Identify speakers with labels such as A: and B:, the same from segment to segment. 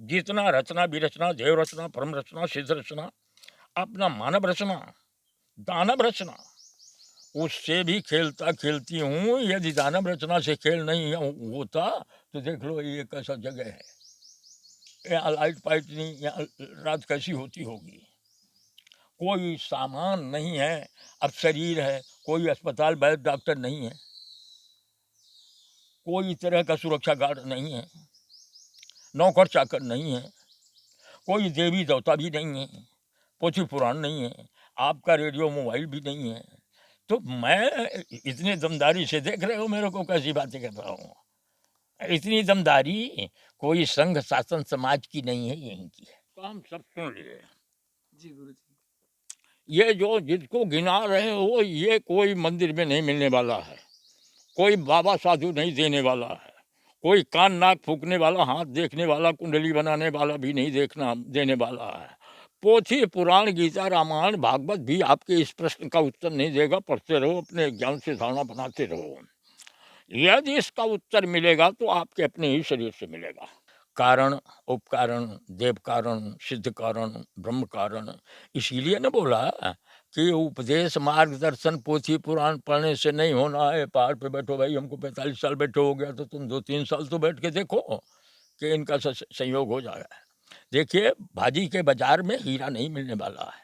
A: जितना रचना विरचना देव रचना परम रचना सिद्ध रचना अपना मानव रचना दानव रचना उससे भी खेलता खेलती हूँ। यदि दानव रचना से खेल नहीं होता तो देख लो ये कैसा जगह है, यहाँ लाइट पाइट नहीं, यहाँ रात कैसी होती होगी। कोई सामान नहीं है, अब शरीर है, कोई अस्पताल वैद्य डॉक्टर नहीं है, कोई तरह का सुरक्षा गार्ड नहीं है, नौकर चाकर नहीं है, कोई देवी देवता भी नहीं है, पोथी पुराण नहीं है, आपका रेडियो मोबाइल भी नहीं है। तो मैं इतनी दमदारी से देख रहे हो मेरे को कैसी बातें कर रहा हूँ। इतनी दमदारी कोई संघ शासन समाज की नहीं है, यहीं की है। तो हम सब सुन लिए।
B: जी गुरु जी।
A: ये जो जिसको गिना रहे हो ये कोई मंदिर में नहीं मिलने वाला है, कोई बाबा साधु नहीं देने वाला है, कोई कान नाक फूकने वाला हाथ देखने वाला कुंडली बनाने वाला भी नहीं देखना देने वाला है। पोथी पुराण गीता रामायण भागवत भी आपके इस प्रश्न का उत्तर नहीं देगा। पढ़ते रहो, अपने ज्ञान से धारणा बनाते रहो। यदि इसका उत्तर मिलेगा तो आपके अपने ही शरीर से मिलेगा। कारण उपकारण देव कारण सिद्ध कारण ब्रह्म कारण, इसीलिए न बोला कि उपदेश मार्गदर्शन पोथी पुराण पढ़ने से नहीं होना है। पहाड़ पे बैठो भाई, हमको 45 साल बैठे हो गया तो तुम 2-3 साल तो बैठ के देखो कि इनका संयोग हो जाएगा। देखिए, भाजी के बाजार में हीरा नहीं मिलने वाला है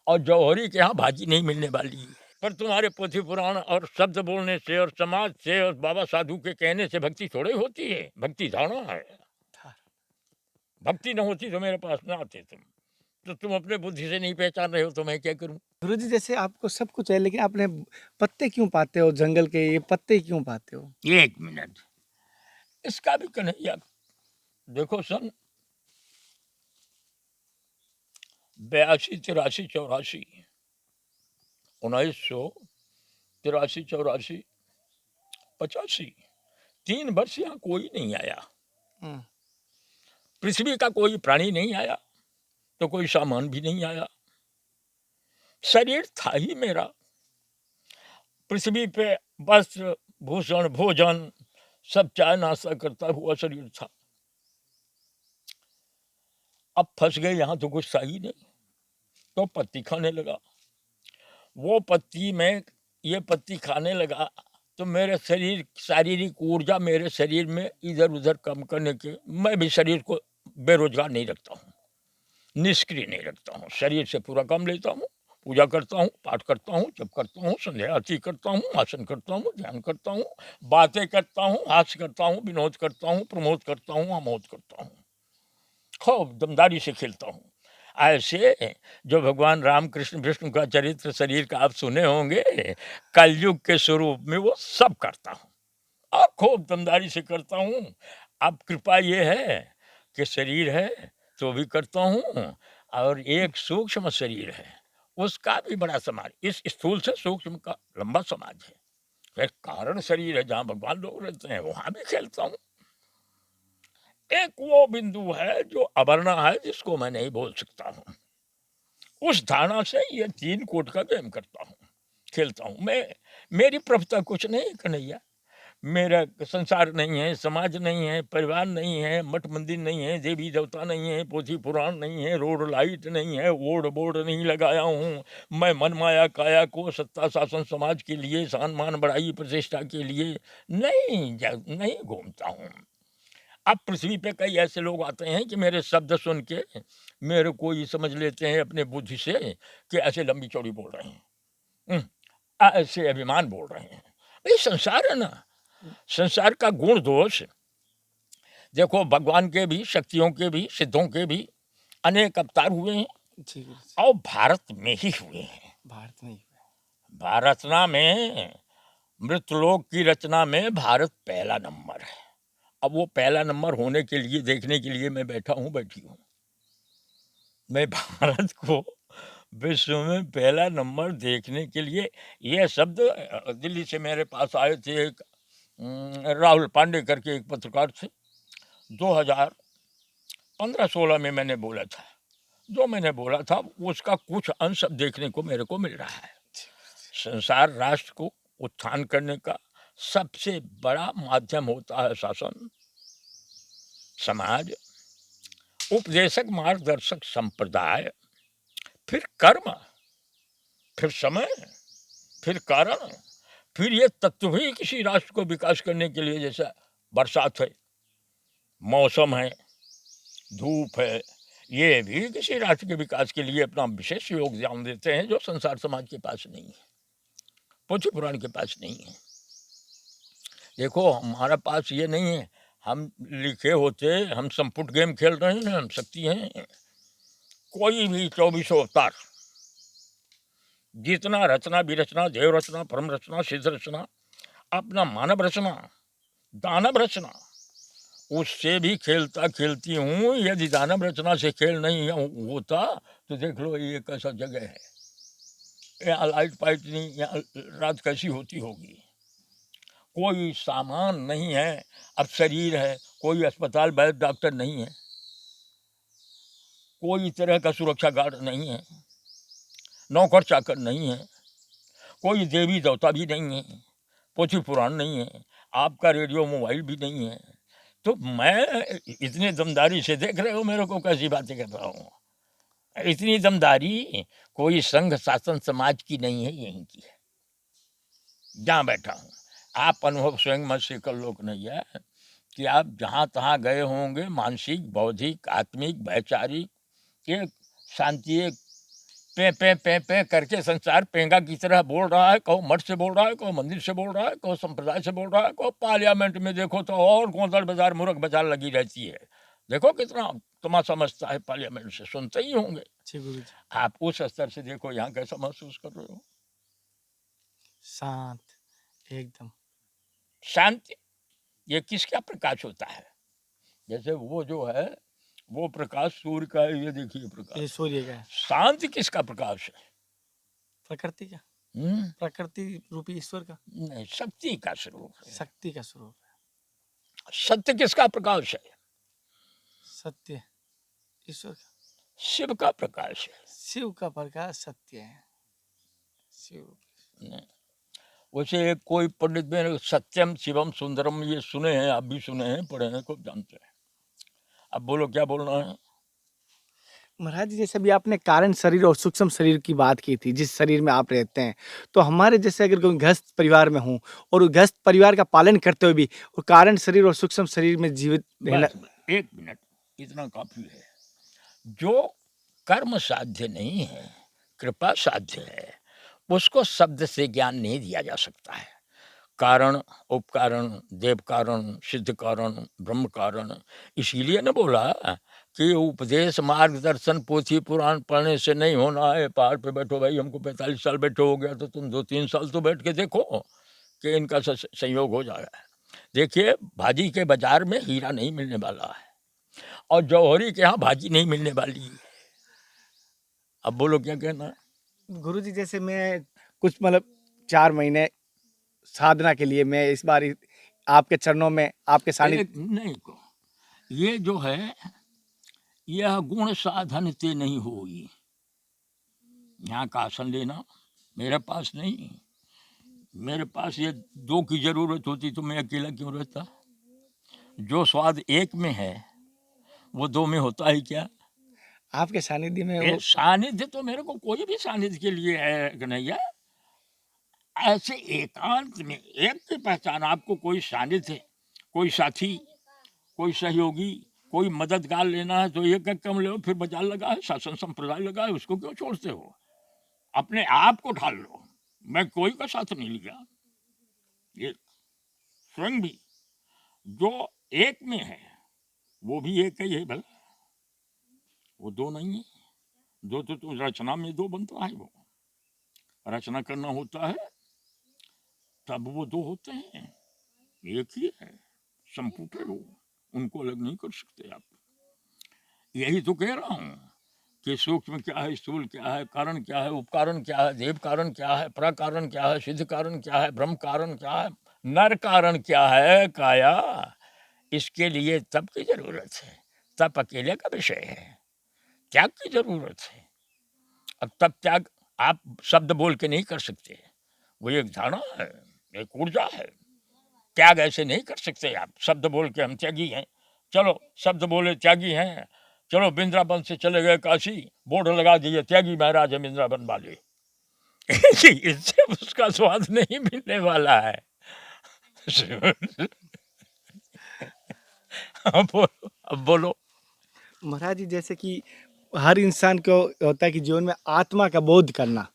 A: और जौहरी के यहाँ भाजी नहीं मिलने वाली है। पर तुम्हारे पोथी पुराण और शब्द बोलने से और समाज से और बाबा साधु के कहने से भक्ति थोड़ी होती है। भक्ति धारणा है। भक्ति न होती तो मेरे पास ना आते तुम। तो तुम अपने बुद्धि से नहीं पहचान रहे हो तो मैं क्या करूं?
B: गुरु जी जैसे आपको सब कुछ है लेकिन आपने पत्ते क्यों पाते हो जंगल के, ये पत्ते क्यों पाते हो?
A: एक मिनट, इसका भी कन्हैया देखो। सन 82 83 84 1983 84 85 3 वर्ष यहाँ कोई नहीं आया। पृथ्वी का कोई प्राणी नहीं आया तो कोई सामान भी नहीं आया। शरीर था ही मेरा। पृथ्वी पे वस्त्र भूषण भोजन सब चाय नाश्ता करता हुआ शरीर था। अब फंस गए यहाँ तो कुछ था ही नहीं, तो पत्ती खाने लगा। वो पत्ती में ये पत्ती खाने लगा तो मेरे शरीर शारीरिक ऊर्जा मेरे शरीर में इधर उधर कम करने के, मैं भी शरीर को बेरोजगार नहीं रखता हूँ, निष्क्रिय नहीं रखता हूँ। शरीर से पूरा काम लेता हूँ, पूजा करता हूँ, पाठ करता हूँ, जप करता हूँ, संध्या आरती करता हूँ, आसन करता हूँ, ध्यान करता हूँ, बातें करता हूँ, हास्य करता हूँ, विनोद करता हूँ, प्रमोद करता हूँ, आमोद करता हूँ, खूब दमदारी से खेलता हूँ। ऐसे जो भगवान राम कृष्ण विष्णु का चरित्र शरीर का आप सुने होंगे, कलयुग के स्वरूप में वो सब करता हूँ और खूब दमदारी से करता हूँ। अब कृपा ये है कि शरीर है तो भी करता हूँ और एक सूक्ष्म शरीर है उसका भी बड़ा समाज, इस स्थूल से सूक्ष्म का लंबा समाज है। फिर कारण शरीर है जहाँ भगवान लोग रहते हैं वहां भी खेलता हूँ। एक वो बिंदु है जो अवर्ण है जिसको मैं नहीं बोल सकता हूँ। उस धारणा से ये 3 कोट का गेम करता हूँ, खेलता हूँ मैं। मेरी प्रभुता कुछ नहीं कन्हैया। मेरा संसार नहीं है, समाज नहीं है, परिवार नहीं है, मठ मंदिर नहीं है, देवी देवता नहीं है, पोथी पुराण नहीं है, रोड लाइट नहीं है, वोर्ड बोर्ड नहीं लगाया हूँ। मैं मन माया काया को सत्ता शासन समाज के लिए, सान मान बढ़ाई प्रतिष्ठा के लिए नहीं घूमता हूँ। अब पृथ्वी पे कई ऐसे लोग आते हैं कि मेरे शब्द सुन के मेरे को ये समझ लेते हैं अपने बुद्धि से कि ऐसे लंबी चौड़ी बोल रहे हैं, ऐसे अभिमान बोल रहे हैं। भाई संसार है ना, संसार का गुण दोष देखो। भगवान के भी, शक्तियों के भी, सिद्धों के भी अनेक अवतार हुए हैं
B: जी गुरु जी।
A: और भारत में ही हुए हैं।
B: भारत में ही हुआ है।
A: भारतना में मृतलोक की रचना में भारत पहला नंबर है। अब वो पहला नंबर होने के लिए, देखने के लिए मैं बैठी हूँ। मैं भारत को विश्व में पहला नंबर देखने के लिए, ये शब्द दिल्ली से मेरे पास आए थे एक राहुल पांडे करके एक पत्रकार थे। 2015-16 में मैंने बोला था। जो मैंने बोला था उसका कुछ अंश अब देखने को मेरे को मिल रहा है। संसार राष्ट्र को उत्थान करने का सबसे बड़ा माध्यम होता है शासन, समाज, उपदेशक मार्गदर्शक संप्रदाय, फिर कर्म, फिर समय, फिर कारण, फिर ये तत्व भी किसी राष्ट्र को विकास करने के लिए, जैसा बरसात है, मौसम है, धूप है, ये भी किसी राष्ट्र के विकास के लिए अपना विशेष योगदान देते हैं, जो संसार समाज के पास नहीं है, पोथी पुराण के पास नहीं है। देखो हमारा पास ये नहीं है, हम लिखे होते, हम संपुट गेम खेल रहे हैं, हम शक्ति हैं। कोई भी 24 अवतार, जितना रचना विरचना, देव रचना, परम रचना, सिद्ध रचना, अपना मानव रचना, दानव रचना, उससे भी खेलता खेलती हूँ। यदि दानव रचना से खेल नहीं होता तो देख लो ये कैसा जगह है, यहाँ लाइट पाइट नहीं, यहाँ रात कैसी होती होगी। कोई सामान नहीं है, अब शरीर है, कोई अस्पताल वैद्य डॉक्टर नहीं है, कोई तरह का सुरक्षा गार्ड नहीं है, नौकर चाकर नहीं है, कोई देवी देवता भी नहीं है, पोथी पुराण नहीं है, आपका रेडियो मोबाइल भी नहीं है। तो मैं इतनी दमदारी से, देख रहे हो मेरे को कैसी बातें कर रहा हूँ, इतनी दमदारी कोई संघ शासन समाज की नहीं है, यहीं की है जहाँ बैठा हूँ। आप अनुभव स्वयं मत से कर लो नहीं है कि आप जहाँ तहाँ गए होंगे, मानसिक, बौद्धिक, आत्मिक, वैचारिक एक शांति, एक पे करके संसार पेंगा की तरह बोल रहा है। कहो मठ से बोल रहा है, कहो मंदिर से बोल रहा है, कहो संप्रदाय से बोल रहा है, कहो पार्लियामेंट में देखो तो और गोंदड़ बाजार मुर्ग बाजार लगी रहती है। देखो कितना तमाशा मचता है पार्लियामेंट से, सुनते ही होंगे।
B: जी गुरु जी।
A: आप उस स्तर से देखो, यहाँ कैसा महसूस कर रहे हो?
B: शांत, एकदम
A: शांति, ये किसका प्रकाश होता है? जैसे वो जो है वो प्रकाश सूर्य का है, ये देखिए
B: ये
A: प्रकाश।
B: सूर्य का है,
A: शांति किसका प्रकाश है?
B: प्रकृति का,
A: हम्म,
B: प्रकृति रूपी ईश्वर का,
A: नहीं, शक्ति का स्वरूप है।
B: शक्ति का स्वरूप है।
A: सत्य किसका प्रकाश है?
B: सत्य ईश्वर का,
A: शिव का प्रकाश है।
B: शिव का प्रकाश सत्य है। शिव
A: नहीं, वैसे कोई पंडित में सत्यम शिवम सुंदरम ये सुने हैं, आप भी सुने हैं, पढ़े हैं, खूब जानते हैं। अब बोलो क्या बोलना है?
B: महाराज जी, जैसे अभी आपने कारण शरीर और सूक्ष्म शरीर की बात की थी, जिस शरीर में आप रहते हैं, तो हमारे जैसे अगर कोई गृहस्थ परिवार में हूँ और गृहस्थ परिवार का पालन करते हुए भी और कारण शरीर और सूक्ष्म शरीर में जीवित रहना,
A: बस 1 मिनट, इतना काफी है। जो कर्म साध्य नहीं है, कृपा साध्य है, उसको शब्द से ज्ञान नहीं दिया जा सकता है। कारण, उपकारण, देव कारण, सिद्ध कारण, ब्रह्म कारण, इसीलिए न बोला कि उपदेश मार्गदर्शन पोथी पुराण पढ़ने से नहीं होना है। पहाड़ पे बैठो भाई, हमको 45 साल बैठे हो गया, तो तुम 2-3 साल तो बैठ के देखो कि इनका संयोग हो जाएगा। देखिए, भाजी के बाजार में हीरा नहीं मिलने वाला है और जौहरी के यहाँ भाजी नहीं मिलने वाली है। अब बोलो क्या कहना है?
B: गुरु जी जैसे मैं कुछ मतलब 4 महीने साधना के लिए मैं इस बार आपके चरणों में आपके सानिध्य
A: एक नहीं को, ये जो है यह गुण साधन ते नहीं होई। यहाँ का आसन लेना मेरे पास नहीं, मेरे पास ये 2 की जरूरत होती तो मैं अकेला क्यों रहता? जो स्वाद एक में है वो 2 में होता है क्या?
B: आपके सानिध्य में
A: ये
B: वो
A: सानिध्य तो मेरे को कोई भी सानिध्य के लिए है कि नहीं है। ऐसे एकांत में एक की पहचान, आपको कोई सानिध्य, कोई साथी, कोई सहयोगी, कोई मददगार लेना है तो एक एक कम लो, फिर बाजार लगा है, शासन संप्रदाय लगा है, उसको क्यों छोड़ते हो? अपने आप को ढाल लो। मैं कोई का साथ नहीं लिया, ये स्वयं भी जो एक में है वो भी एक ही है भला, वो 2 नहीं है। 2 तो रचना में 2 बनता है, वो रचना करना होता है तब वो 2 होते हैं, एक ही है, संपुट है वो, उनको अलग नहीं कर सकते आप। यही तो कह रहा हूँ कि सूक्ष्म क्या है, स्थूल क्या है, कारण क्या है, उपकारण क्या है, देव कारण क्या है, प्रकारण क्या है, सिद्ध कारण क्या है, ब्रह्म कारण क्या है, नर कारण क्या है, काया। इसके लिए तप की जरूरत है, तप अकेले का विषय है, त्याग की जरूरत है। अब तप त्याग आप शब्द बोल के नहीं कर सकते, वो एक धारणा है, एक ऊर्जा है। त्याग ऐसे नहीं कर सकते आप, शब्द बोल के हम त्यागी हैं, चलो शब्द बोले त्यागी हैं, चलो वृंदावन से चले गए काशी, बोर्ड लगा दिए त्यागी महाराज है वृंदावन वाले। इससे उसका स्वाद नहीं मिलने वाला है। अब बोलो।
B: महाराज जी जैसे कि हर इंसान को होता है कि जीवन में आत्मा का बोध करना,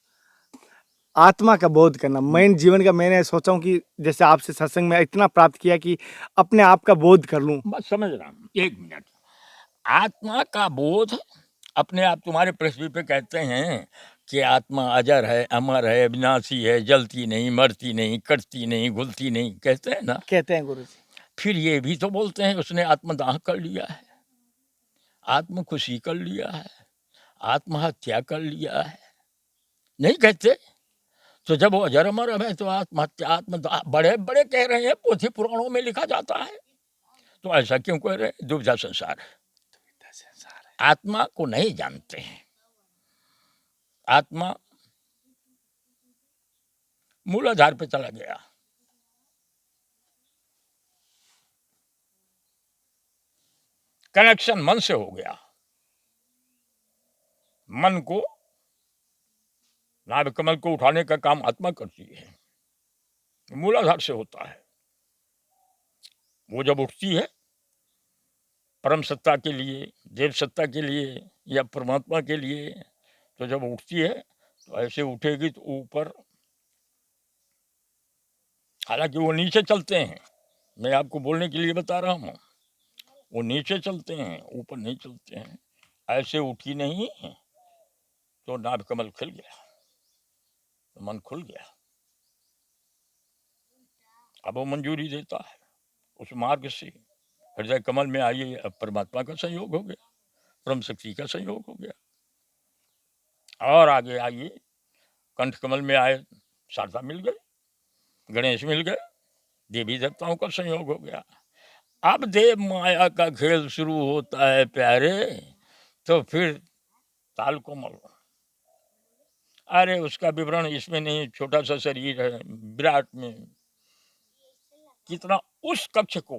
B: आत्मा का बोध करना मैं जीवन का, मैंने सोचा हूँ कि जैसे आपसे सत्संग में इतना प्राप्त किया कि अपने आप का बोध कर लूँ।
A: बस समझ रहा हूँ, एक मिनट। आत्मा का बोध अपने आप, तुम्हारे पृथ्वी पे कहते हैं कि आत्मा अजर है, अमर है, विनाशी है, जलती नहीं, मरती नहीं, कटती नहीं, घुलती नहीं, कहते हैं ना।
B: कहते हैं गुरु जी।
A: फिर ये भी तो बोलते हैं उसने आत्मदाह कर लिया है, आत्म खुशी कर लिया है, आत्महत्या कर लिया है, नहीं कहते? तो जब वो अजर अमर है तो आत्महत्या, आत्मदाह बड़े बड़े कह रहे हैं, पोथी पुराणों में लिखा जाता है, तो ऐसा क्यों कह रहे हैं? दुविधा संसार है, आत्मा को नहीं जानते हैं। आत्मा मूलाधार पे चला गया, कनेक्शन मन से हो गया, मन को, नाभ कमल को उठाने का काम आत्मा करती है, मूलाधार से होता है। वो जब उठती है परम सत्ता के लिए, देव सत्ता के लिए या परमात्मा के लिए, तो जब उठती है तो ऐसे उठेगी तो ऊपर, हालांकि वो नीचे चलते हैं, मैं आपको बोलने के लिए बता रहा हूँ, वो नीचे चलते हैं, ऊपर नहीं चलते हैं। ऐसे उठी नहीं तो नाभ कमल खिल गया, तो मन खुल गया। अब वो मंजूरी देता है उस मार्ग से, हृदय कमल में आइए, अब परमात्मा का संयोग हो गया, परम शक्ति का संयोग हो गया। और आगे आइए, कंठ कमल में आए, शारदा मिल गए, गणेश मिल गए, देवी देवताओं का संयोग हो गया। अब देव माया का खेल शुरू होता है प्यारे, तो फिर ताल कोमल। अरे उसका विवरण इसमें नहीं, छोटा सा शरीर है विराट में, कितना उस कक्ष को,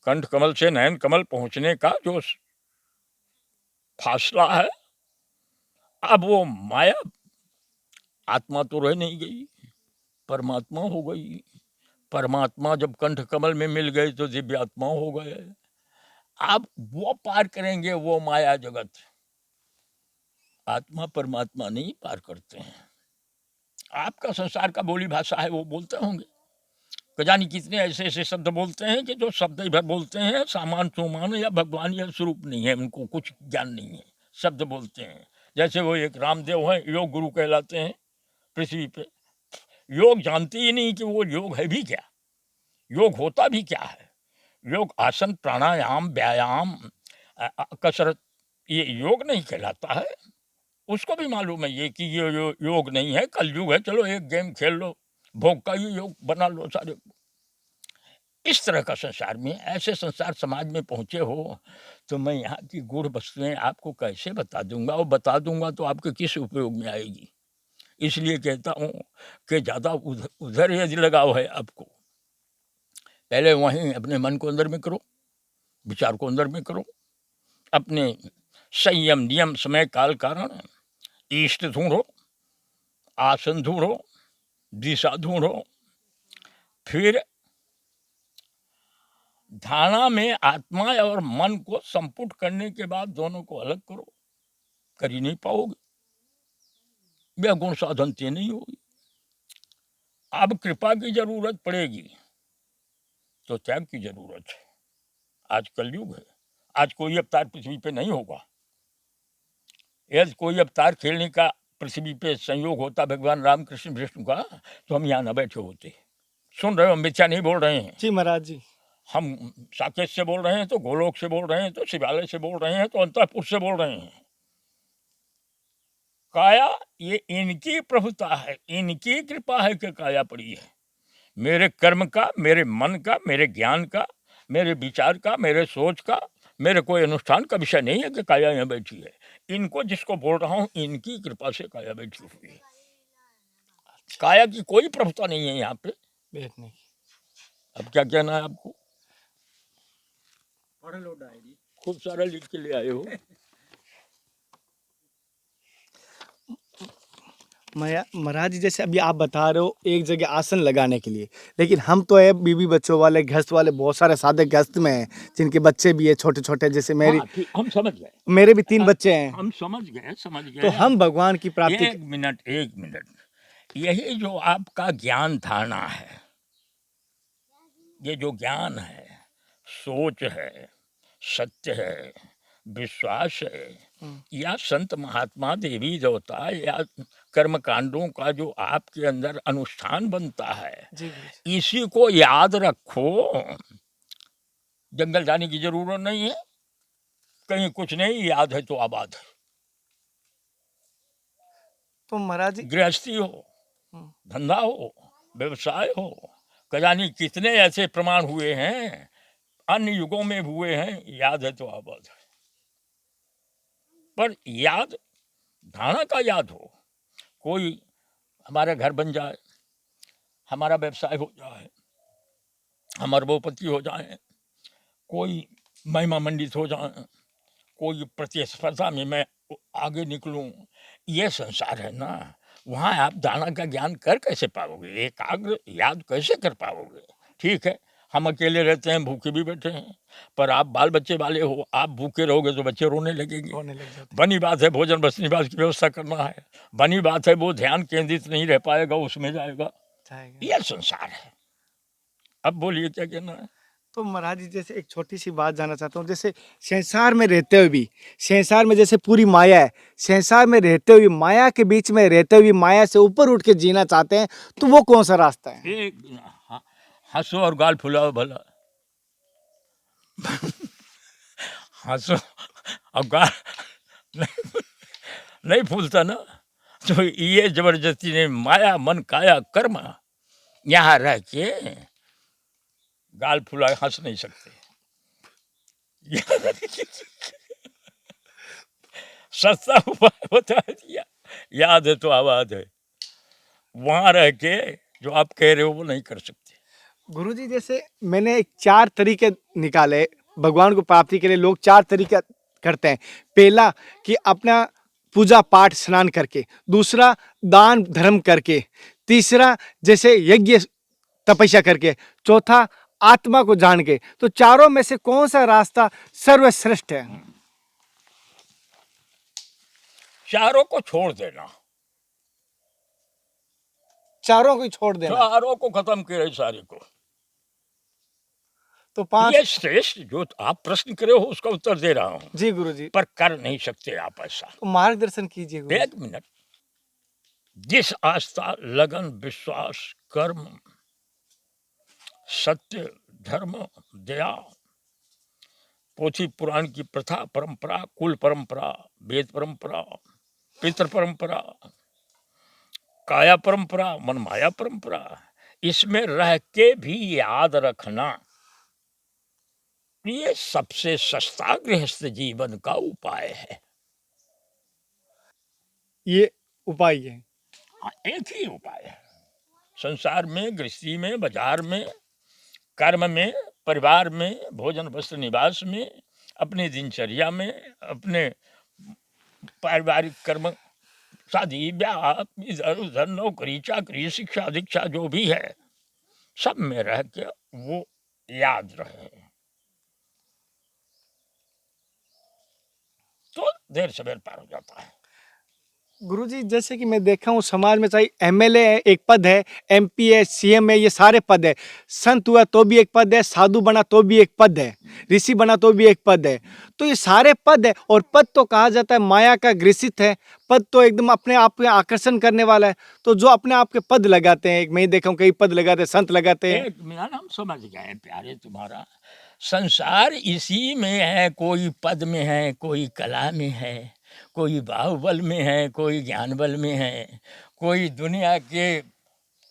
A: कंठ कमल से नयन कमल पहुंचने का जो फासला है, अब वो माया, आत्मा तो रह नहीं गई, परमात्मा हो गई। परमात्मा जब कंठ कमल में मिल गए तो दिव्यात्मा हो गए। अब वो पार करेंगे वो माया जगत, आत्मा परमात्मा नहीं पार करते हैं। आपका संसार का बोली भाषा है, वो बोलते होंगे, जानी कितने ऐसे ऐसे शब्द बोलते हैं कि जो शब्द भर बोलते हैं, सामान सुमान या भगवान या स्वरूप नहीं है, उनको कुछ ज्ञान नहीं है, शब्द बोलते हैं। जैसे वो एक रामदेव हैं, योग गुरु कहलाते हैं पृथ्वी पे, योग जानते ही नहीं कि वो योग है भी क्या, योग होता भी क्या है। योग आसन प्राणायाम व्यायाम कसरत, ये योग नहीं कहलाता है। उसको भी मालूम है ये कि ये योग नहीं है, कलयुग है, चलो एक गेम खेल लो, भोग का ही योग बना लो सारे। इस तरह का संसार में, ऐसे संसार समाज में पहुंचे हो, तो मैं यहाँ की गूढ़ वस्तुएं आपको कैसे बता दूंगा, और बता दूंगा तो आपके किस उपयोग में आएगी। इसलिए कहता हूँ कि ज़्यादा उधर उधर यदि लगाव है आपको, पहले वहीं अपने मन को अंदर में करो, विचार को अंदर में करो, अपने संयम नियम समय काल कारण इष्ट ढूंढो, आसन ढूंढो, दिशा ढूंढो, फिर धारणा में आत्मा और मन को संपुट करने के बाद दोनों को अलग करो, कर ही नहीं पाओगे, यह गुण साधन से नहीं होगी। अब कृपा की जरूरत पड़ेगी तो त्याग की जरूरत है। आज कलयुग है, आज कोई अवतार पृथ्वी पे नहीं होगा। यदि कोई अवतार खेलने का पृथ्वी पे संयोग होता भगवान रामकृष्ण विष्णु का, तो हम यहाँ न बैठे होते। सुन रहे हो, हम मिथ्या नहीं बोल रहे हैं।
B: जी महाराज जी।
A: हम साकेत से बोल रहे हैं, तो गोलोक से बोल रहे हैं, तो शिवालय से बोल रहे हैं, तो अंतःपुर से बोल रहे हैं। काया ये इनकी प्रभुता है, इनकी कृपा है कि काया पड़ी है। मेरे कर्म का, मेरे मन का, मेरे ज्ञान का, मेरे विचार का, मेरे सोच का, मेरे कोई अनुष्ठान का विषय नहीं है कि काया यहाँ बैठी है। इनको जिसको बोल रहा हूँ, इनकी कृपा से काया बैठी हुई है। काया की कोई प्रभुता नहीं है यहाँ पे
B: बैठने की।
A: अब क्या कहना है आपको? खूब सारा लिख के ले आए हो।
B: महाराज जी जैसे अभी आप बता रहे हो एक जगह आसन लगाने के लिए, लेकिन हम तो है बीवी बच्चों वाले गृहस्थ वाले, बहुत सारे साधक गृहस्थ में हैं जिनके बच्चे भी है छोटे छोटे, जैसे मेरी
A: हाँ, ठीक, हम समझ गए।
B: मेरे भी 3 बच्चे हैं।
A: हम समझ गए
B: तो हम भगवान की प्राप्ति
A: एक मिनट, यही जो आपका ज्ञान धारणा है, ये जो ज्ञान है, सोच है, सत्य है, विश्वास है, या संत महात्मा देवी देवता या कर्म कांडों का जो आपके अंदर अनुष्ठान बनता है,
B: जी
A: इसी को याद रखो। जंगल जाने की जरूरत नहीं है, कहीं कुछ नहीं याद है तो आबाद है।
B: तो महाराज जी
A: गृहस्थी हो, धंधा हो, व्यवसाय हो, जाने कितने ऐसे प्रमाण हुए हैं, अन्य युगों में हुए हैं, याद है तो आबाद है। पर याद धारणा का याद हो, कोई हमारा घर बन जाए, हमारा व्यवसाय हो जाए, हम अरबोपति हो जाए, कोई महिमा मंडित हो जाए, कोई प्रतिस्पर्धा में मैं आगे निकलूं, ये संसार है ना। वहाँ आप दाना का ज्ञान कर कैसे पाओगे, एकाग्र याद कैसे कर पाओगे? ठीक है, हम अकेले रहते हैं, भूखे भी बैठे हैं, पर आप बाल बच्चे वाले हो, आप भूखे रहोगे तो बच्चे रोने लगेंगे। बनी बात है भोजन बस निवास की व्यवस्था करना है, बनी बात है वो ध्यान केंद्रित नहीं रह पाएगा, उसमें जाएगा। यह संसार है। अब बोलिए क्या कहना है।
B: तो महाराज जी जैसे एक छोटी सी बात जानना चाहता हूँ, जैसे संसार में रहते हुए भी, संसार में जैसे पूरी माया है, संसार में रहते हुए माया के बीच में रहते हुए माया से ऊपर उठ के जीना चाहते हैं, तो वो कौन सा रास्ता है?
A: एक हंसो और गाल फुलाओ भला। हंसो और गाल नहीं फूलता ना, तो ये जबरदस्ती ने माया मन काया कर्म यहाँ रह के गाल फुला हंस नहीं सकते। सस्ता उपाय बता दिया, याद है तो आबाद है। वहां रह के जो आप कह रहे हो वो नहीं कर सकते।
B: गुरुजी जैसे मैंने एक 4 तरीके निकाले भगवान को प्राप्ति के लिए, लोग 4 तरीका करते हैं। पहला कि अपना पूजा पाठ स्नान करके, दूसरा दान धर्म करके, तीसरा जैसे यज्ञ तपस्या करके, चौथा आत्मा को जान के। तो चारों में से कौन सा रास्ता सर्वश्रेष्ठ है?
A: चारों को छोड़ देना,
B: चारों को छोड़ देना,
A: चारों को खत्म करे सारे को।
B: तो 5
A: ये श्रेष्ठ जो आप प्रश्न करे हो उसका उत्तर दे रहा हूं।
B: जी गुरुजी।
A: पर कर नहीं सकते आप ऐसा।
B: तो मार्गदर्शन कीजिए गुरुजी।
A: एक मिनट, जिस आस्था लगन विश्वास कर्म सत्य धर्म दया पोथी पुराण की प्रथा परंपरा कुल परंपरा वेद परंपरा पितृ परंपरा काया परंपरा मन माया परंपरा, इसमें रह के भी याद रखना, ये सबसे सस्ता गृहस्थ जीवन का उपाय है।
B: ये उपाय है,
A: एक ही उपाय है संसार में, गृहस्थी में, बाजार में, कर्म में, परिवार में, भोजन वस्त्र निवास में, अपनी दिनचर्या में, अपने पारिवारिक कर्म, शादी ब्याह, इधर उधर नौकरी चाकरी शिक्षा दीक्षा जो भी है, सब में रह के वो याद रहे तो देर सवेर पार हो जाता है।
B: गुरुजी जैसे कि मैं देखा हूँ समाज में, चाहे एमएलए है एक पद है, एमपी है, सीएम है, ये सारे पद है, संत हुआ तो भी एक पद है, साधु बना तो भी एक पद है, ऋषि बना तो भी एक पद है। तो ये सारे पद है, और पद तो कहा जाता है माया का ग्रसित है, पद तो एकदम अपने आप में आकर्षण करने वाला है। तो जो अपने आप के पद लगाते हैं, मैं देखा हूँ कई पद लगाते हैं, संत लगाते हैं।
A: एक मिनट, हम समझ गए प्यारे, तुम्हारा संसार इसी में है, कोई पद में है, कोई कला में है, कोई बाहुबल में है, कोई ज्ञान बल में है, कोई दुनिया के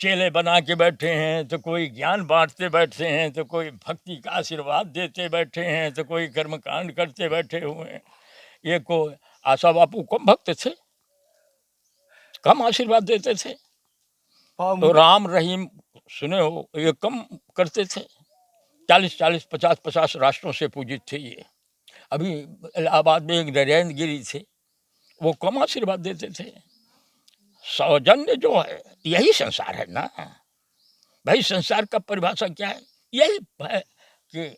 A: चेले बना के बैठे हैं, तो कोई ज्ञान बांटते बैठे हैं, तो कोई भक्ति का आशीर्वाद देते बैठे हैं, तो कोई कर्मकांड करते बैठे हुए हैं। ये को आशा बापू कम भक्त थे, कम आशीर्वाद देते थे, तो राम रहीम सुने हो ये कम करते थे, 40-40, 50-50 राष्ट्रों से पूजित थे ये। अभी इलाहाबाद में एक नरेंद्र गिरी थे, वो कम आशीर्वाद देते थे। सौजन्य जो है यही संसार है ना भाई। संसार का परिभाषा क्या है? यही है कि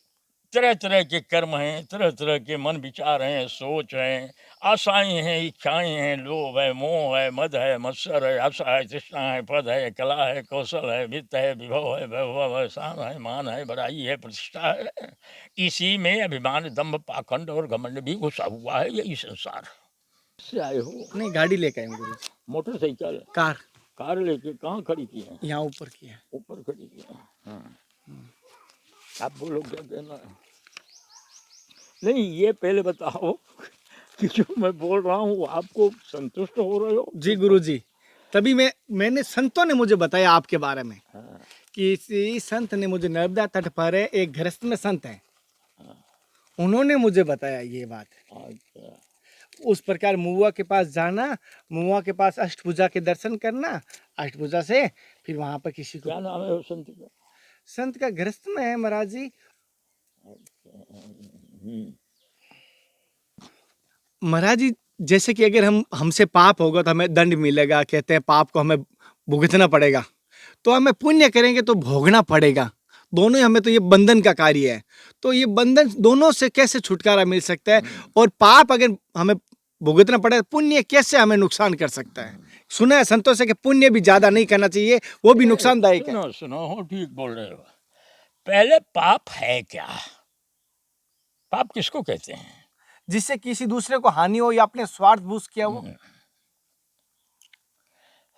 A: तरह तरह के कर्म हैं, तरह तरह के मन विचार हैं, सोच हैं, आशाएं हैं, इच्छाएं हैं, लोभ है, मोह है, मद है, मत्सर है, आशा है, तृष्णा है, पद है, कला है, कौशल है, वित्त है, विभव है, वैभव है, शान है, मान है, बड़ाई है, प्रतिष्ठा है। इसी में अभिमान, दंभ, पाखंड और घमंड भी घुसा हुआ है। यही संसार से आए हो।
B: नहीं, गाड़ी लेके आए हैं गुरुजी।
A: मोटरसाइकिल,
B: कार
A: कार लेके कहाँ खड़ी की है?
B: यहाँ ऊपर की है।
A: ऊपर खड़ी की है। हाँ। आप बोलो क्या कहना है? नहीं, ये पहले बताओ कि जो मैं बोल रहा हूँ आपको संतुष्ट हो रहे हो?
B: जी गुरुजी, तभी मैंने संतों ने मुझे बताया आपके बारे में
A: हाँ,
B: कि इसी संत ने मुझे नर्मदा तट पर एक गृहस्थ में संत हैं, उन्होंने मुझे बताया ये बात।
A: अच्छा।
B: उस प्रकार मुआ के पास जाना, मुआ के पास अष्टभुजा के दर्शन करना, अष्टभुजा से फिर वहां पर किसी को
A: क्या नाम है उस संत का?
B: संत का गृहस्थ में है महाराज जी।
A: हम्म,
B: महाराज जी, जैसे कि अगर हमसे पाप होगा तो हमें दंड मिलेगा, कहते हैं पाप को हमें भुगतना पड़ेगा, तो हमें पुण्य करेंगे तो भोगना पड़ेगा। दोनों ही हमें, तो ये बंधन का कार्य है। तो ये बंधन दोनों से कैसे छुटकारा मिल सकता है? और पाप अगर हमें भुगतना पड़े, पुण्य कैसे हमें नुकसान कर सकता है? सुना है संतों से कि पुण्य भी ज्यादा नहीं करना चाहिए, वो भी नुकसानदायक है।
A: सुनो सुनो, हो ठीक बोल रहे हो। पहले पाप है क्या? पाप किसको कहते हैं?
B: जिससे किसी दूसरे को हानि हो या अपने स्वार्थ बूझ किया हो।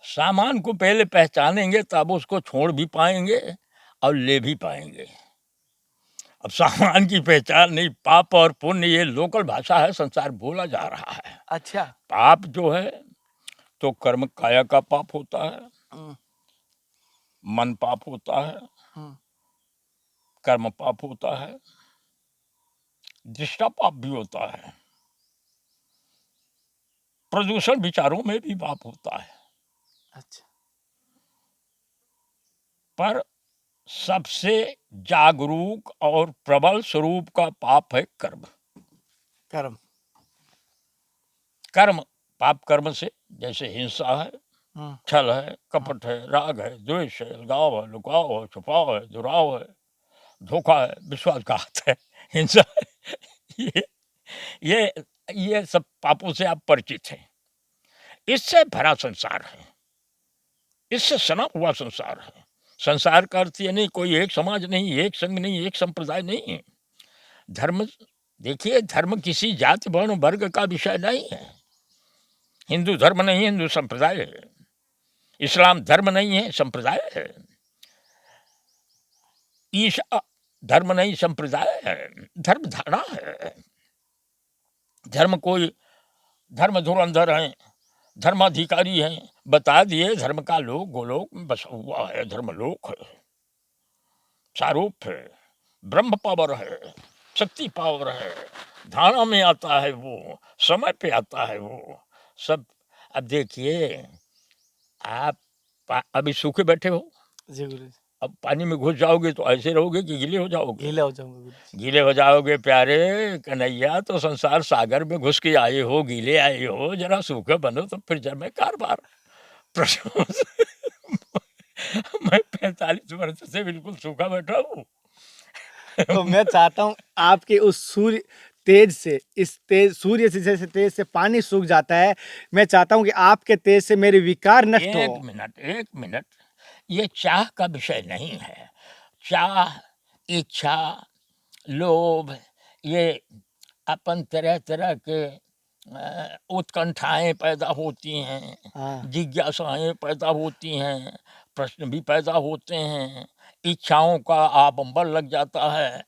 A: सामान को पहले पहचानेंगे तब उसको छोड़ भी पाएंगे और ले भी पाएंगे। अब सामान की पहचान नहीं, पाप और पुण्य ये लोकल भाषा है, संसार बोला जा रहा है।
B: अच्छा।
A: पाप जो है तो कर्म काया का पाप होता है, मन पाप होता है, कर्म पाप होता है, दृष्टा पाप भी होता है, प्रदूषण विचारों में भी पाप होता है।
B: अच्छा।
A: पर सबसे जागरूक और प्रबल स्वरूप का पाप है कर्म।
B: कर्म।
A: कर्म, पाप कर्म से जैसे हिंसा है, छल है, कपट है, राग है, द्वेष है, अलगाव है, लुकाव है, छुपाव है, दुराव है, धोखा है, विश्वासघात है, हिंसा है। ये ये ये सब पापों से आप परिचित हैं। इससे भरा संसार है, इससे सना हुआ संसार है। संसार का अर्थ ये नहीं कोई एक समाज नहीं, एक संघ नहीं, एक संप्रदाय नहीं है। धर्म, देखिए, धर्म किसी जाति वर्ण वर्ग का विषय नहीं है। हिंदू धर्म नहीं, हिंदू संप्रदाय है। इस्लाम धर्म नहीं है, संप्रदाय है। ईसा धर्म नहीं, संप्रदाय है। धर्म धारणा है। धर्म कोई धर्म धुरंधर हैं, धर्माधिकारी हैं, बता दिए धर्म का लोक गोलोक में बसा हुआ है, धर्मलोक है, सारूप है, ब्रह्म पावर है, शक्ति पावर है, धारणा में आता है वो, समय पे आता है वो सब। अब देखिए, आप अभी सूखे बैठे हो,
B: जी गुरु जी।
A: अब पानी में घुस जाओगे तो ऐसे रहोगे कि गीले हो जाओगे?
B: गीला हो जाऊंगा गुरु जी।
A: गीले हो जाओगे प्यारे कन्हैया। तो संसार सागर में घुस के आए हो, गीले आए हो, जरा सूखे बनो तो फिर जब मैं कारबार प्रश्न मैं 45 वर्ष से बिल्कुल सूखा बैठा हूँ।
B: तो मैं चाहता हूँ आपके उस सूर्य तेज से, इस तेज सूर्य से जैसे तेज से पानी सूख जाता है, मैं चाहता हूँ कि आपके तेज से मेरे विकार नष्ट हो।
A: एक मिनट, ये चाह का विषय नहीं है। चाह, इच्छा, लोभ, ये अपन तरह तरह के उत्कंठाएं पैदा होती हैं, जिज्ञासाएं पैदा होती हैं, प्रश्न भी पैदा होते हैं, इच्छाओं का आबंबर लग जाता है।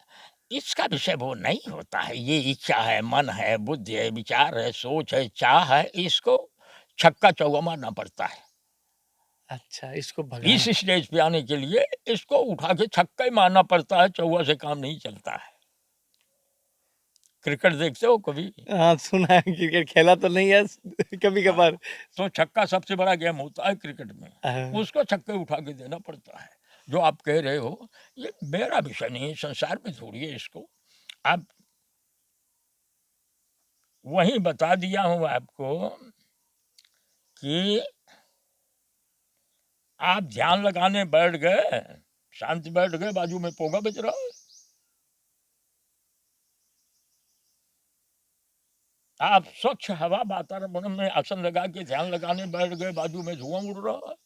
A: इसका विषय वो नहीं होता है। ये इच्छा है, मन है, बुद्धि है, विचार है, सोच है, चाह है, इसको छक्का चौका मारना पड़ता है।
B: अच्छा, इसको
A: इस
B: भगाना।
A: स्टेज पे आने के लिए इसको उठा के छक्का ही मारना पड़ता है, चौवा से काम नहीं चलता है। क्रिकेट देखते हो कभी?
B: हाँ, सुना है, क्रिकेट खेला तो नहीं है, कभी कभार।
A: तो छक्का सबसे बड़ा गेम होता है क्रिकेट में, उसको छक्के उठा के देना पड़ता है। जो आप कह रहे हो ये मेरा विषय नहीं है, संसार में थोड़ी है इसको। आप वहीं बता दिया हूँ आपको कि आप ध्यान लगाने बैठ गए, शांति बैठ गए, बाजू में पोगा बज रहा है। आप स्वच्छ हवा वातावरण में आसन लगा के ध्यान लगाने बैठ गए, बाजू में धुआं उड़ रहा है।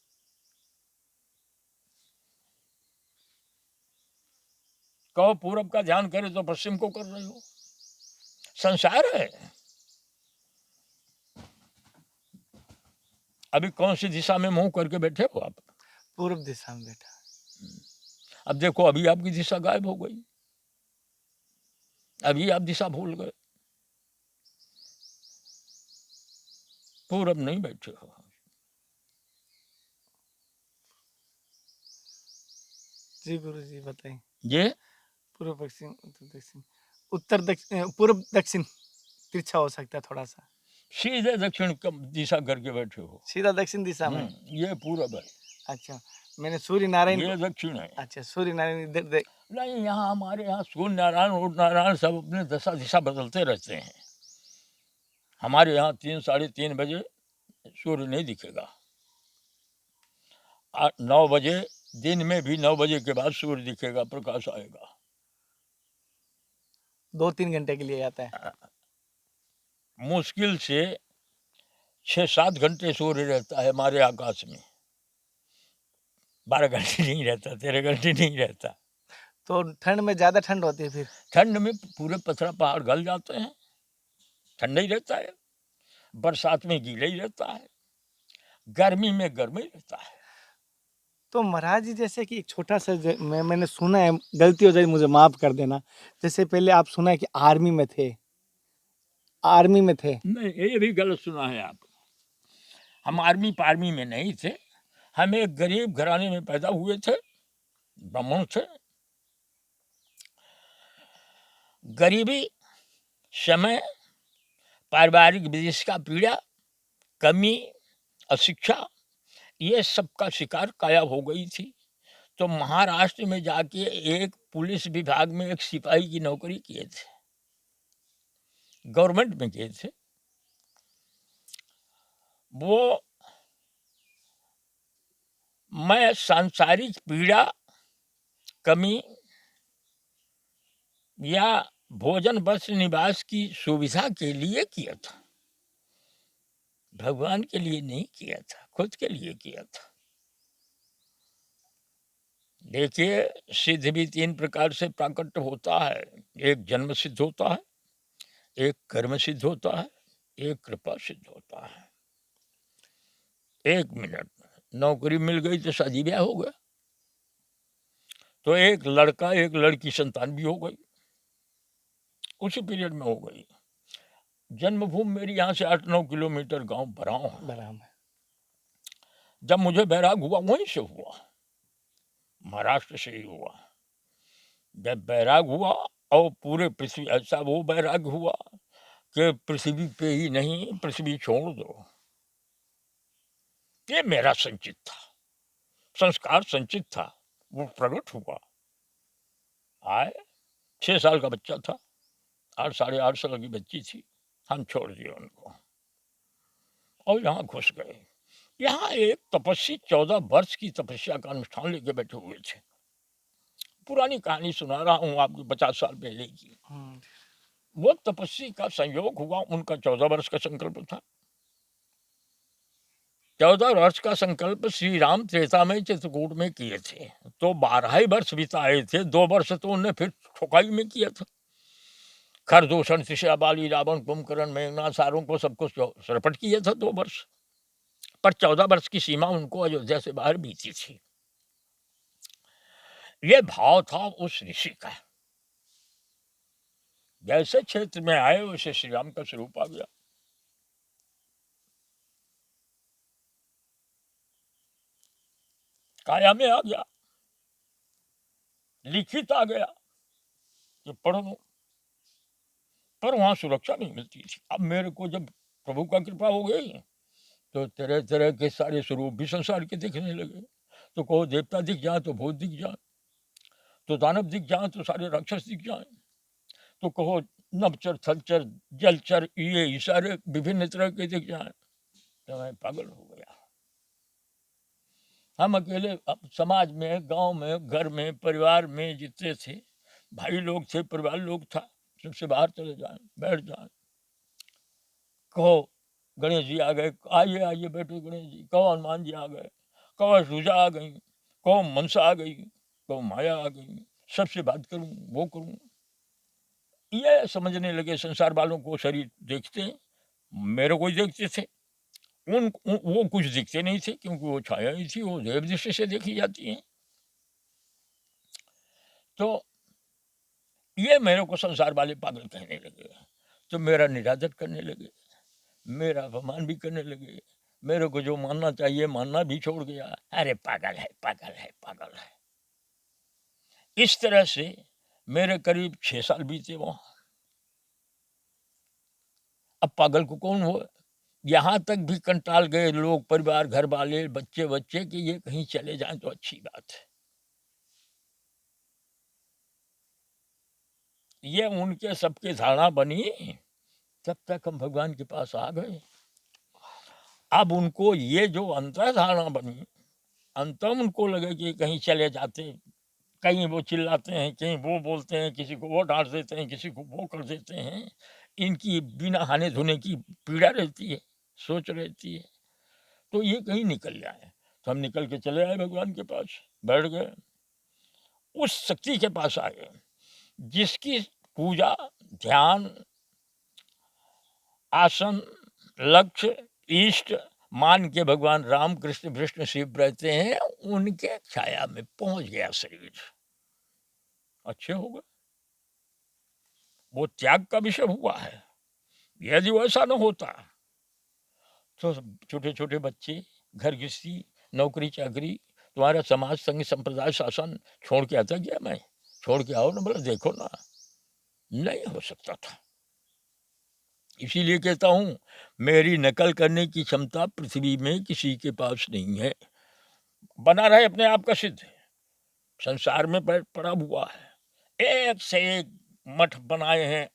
A: कहो पूरब का ध्यान करे तो पश्चिम को कर रहे हो। संसार है। अभी कौन सी दिशा में मुंह करके बैठे हो आप?
B: पूर्व दिशा में बैठा।
A: अब देखो अभी आपकी दिशा गायब हो गई, अभी आप दिशा भूल गए, पूरब नहीं बैठे हो।
B: जी गुरु जी बताइए।
A: ये
B: पूर्व पश्चिम उत्तर दक्षिण, उत्तर दक्षिण पूर्व दक्षिण तिरछा हो सकता है थोड़ा सा।
A: सीधे दक्षिण दिशा करके बैठे हो।
B: सीधा दक्षिण दिशा में।
A: ये पूरब है,
B: अच्छा, मैंने सूर्य नारायण
A: ये दक्षिण है।
B: अच्छा, सूर्य नारायण इधर
A: नहीं, यहाँ हमारे यहाँ सूर्य नारायण और नारायण सब अपने दशा दिशा बदलते रहते हैं। हमारे यहाँ 3 साढ़े 3 बजे सूर्य नहीं दिखेगा, 9 बजे दिन में भी 9 बजे के बाद सूर्य दिखेगा, प्रकाश आएगा।
B: 2-3 घंटे के लिए आता है।
A: मुश्किल से 6-7 घंटे सूर्य रहता है हमारे आकाश में, 12 घंटे नहीं रहता, 13 घंटे नहीं रहता।
B: तो ठंड में ज़्यादा ठंड होती है फिर?
A: ठंड में पूरे पथरा पहाड़ गल जाते हैं, ठंडा ही रहता है। बरसात में गीला ही रहता है, गर्मी में गर्म ही रहता है।
B: तो महाराज जी जैसे कि एक छोटा सा मैंने सुना है, गलती हो जाए मुझे माफ कर देना, जैसे पहले आप सुना है कि आर्मी में थे, आर्मी में थे।
A: नहीं, ये भी गलत सुना है आप। हम आर्मी पार्मी में नहीं थे, हम एक गरीब घराने में पैदा हुए थे, ब्राह्मण थे। गरीबी, समय, पारिवारिक विदेश का पीड़ा, कमी, अशिक्षा, ये सब का शिकार काया हो गई थी। तो महाराष्ट्र में जाके एक पुलिस विभाग में एक सिपाही की नौकरी किए थे, गवर्नमेंट में किए थे। वो मैं सांसारिक पीड़ा, कमी या भोजन वस्त्र निवास की सुविधा के लिए किया था, भगवान के लिए नहीं किया था, खुद के लिए किया था। देखिए, सिद्ध भी 3 प्रकार से प्राकट होता है। एक जन्म सिद्ध होता है, एक कर्म सिद्ध होता है, एक कृपा सिद्ध होता है। 1 मिनट, नौकरी मिल गई तो शादी ब्याह हो गया, तो एक लड़का एक लड़की संतान भी हो गई, उसी पीरियड में हो गई। जन्मभूमि मेरी यहाँ से 8-9 किलोमीटर गांव बराव है।
B: बराबर।
A: जब मुझे बैराग हुआ वहीं से हुआ, महाराष्ट्र से ही हुआ। जब बैराग हुआ और पूरे पृथ्वी, ऐसा वो बैराग हुआ कि पृथ्वी पे ही नहीं, पृथ्वी छोड़ दो। ये मेरा संचित था, संस्कार संचित था, वो प्रकट हुआ। आए, 6 साल का बच्चा था, 8 साढ़े 8 साल की बच्ची थी, हम छोड़ दिए उनको और यहाँ घुस गए। यहाँ एक तपस्वी 14 वर्ष की तपस्या का अनुष्ठान लेके बैठे हुए थे। पुरानी कहानी सुना रहा हूँ आपको, 50 साल पहले की। वो तपस्वी का संयोग हुआ, उनका 14 वर्ष का संकल्प था। 14 वर्ष का संकल्प श्री राम त्रेता में चित्रकूट में किए थे, तो 12 ही वर्ष बिताए थे। 2 वर्ष तो उन्हें फिर ठोकाई में किया था। खरदूषण, शिशा, बाली, रावण, कुंभकर्ण, मेघनाथ, सारों को सबको सरपट किया था 2 वर्ष। पर 14 वर्ष की सीमा उनको अयोध्या से बाहर बीती थी। ये भाव था उस ऋषि का। जैसे क्षेत्र में आए वैसे श्री राम का स्वरूप आ गया। काया में आ गया, लिखित आ गया कि पढ़ लो, पर वहां सुरक्षा नहीं मिलती थी। अब मेरे को जब प्रभु का कृपा हो गई तो तरह तरह के सारे स्वरूप भी संसार के दिखने लगे। तो कहो देवता दिख जाए तो भूत दिख जाए, तो दानव दिख जाए तो सारे राक्षस दिख जाए, तो कहो नभचर थलचर जलचर ये सारे विभिन्न तरह के दिख जाए, तो मैं पागल हो गया। हम अकेले समाज में, गांव में, घर में, परिवार में जितने थे भाई लोग थे, परिवार लोग था, सबसे बाहर चले जाए, बैठ जाए, कहो गणेश जी आ गए, आइए आइए बैठो गणेश जी, कहो हनुमान जी आ गए, कहो रुजा आ गई, कहो मनसा आ गई, कहो माया आ गई, सबसे बात करूं, वो करूं। ये समझने लगे संसार वालों को शरीर देखते हैं, मेरे को ही देखते थे, वो कुछ दिखते नहीं थे क्योंकि वो छाया ही थी, वो देव दृष्टि से देखी जाती है। तो ये मेरे को संसार वाले पागल कहने लगे, तो मेरा निरादर करने लगे, मेरा अपमान भी करने लगे, मेरे को जो मानना चाहिए मानना भी छोड़ गया, अरे पागल है पागल है पागल है। इस तरह से मेरे करीब 6 साल बीते वहां। अब पागल को कौन हो, यहाँ तक भी कंटाल गए लोग, परिवार, घर वाले, बच्चे बच्चे कि ये कहीं चले जाएं तो अच्छी बात है। ये उनके सबके धारणा बनी, तब तक हम भगवान के पास आ गए। अब उनको ये जो अंतर धारणा बनी, अंतम उनको लगे कि कहीं चले जाते, कहीं वो चिल्लाते हैं, कहीं वो बोलते हैं, किसी को वो डांट देते हैं, किसी को वो कर देते हैं, इनकी बिना हाने धोने की पीड़ा रहती है, सोच रहती है, तो ये कहीं निकल जाए। तो हम निकल के चले आए भगवान के पास, बैठ गए, उस शक्ति के पास आए जिसकी पूजा, ध्यान, आसन, लक्ष्य, इष्ट मान के भगवान राम कृष्ण विष्णु शिव रहते हैं, उनके छाया में पहुंच गया शरीर, अच्छे हो गए। वो त्याग का विषय हुआ है। यदि वैसा न होता तो छोटे छोटे बच्चे, घर गृहस्थी, नौकरी चाकरी, तुम्हारा समाज, संघ, संप्रदाय, शासन छोड़ के आता क्या मैं? छोड़ के आओ ना, बोला देखो ना, नहीं हो सकता था। इसीलिए कहता हूँ मेरी नकल करने की क्षमता पृथ्वी में किसी के पास नहीं है। बना रहे अपने आप का सिद्ध, संसार में पड़ा हुआ है, एक से एक मठ बनाए हैं,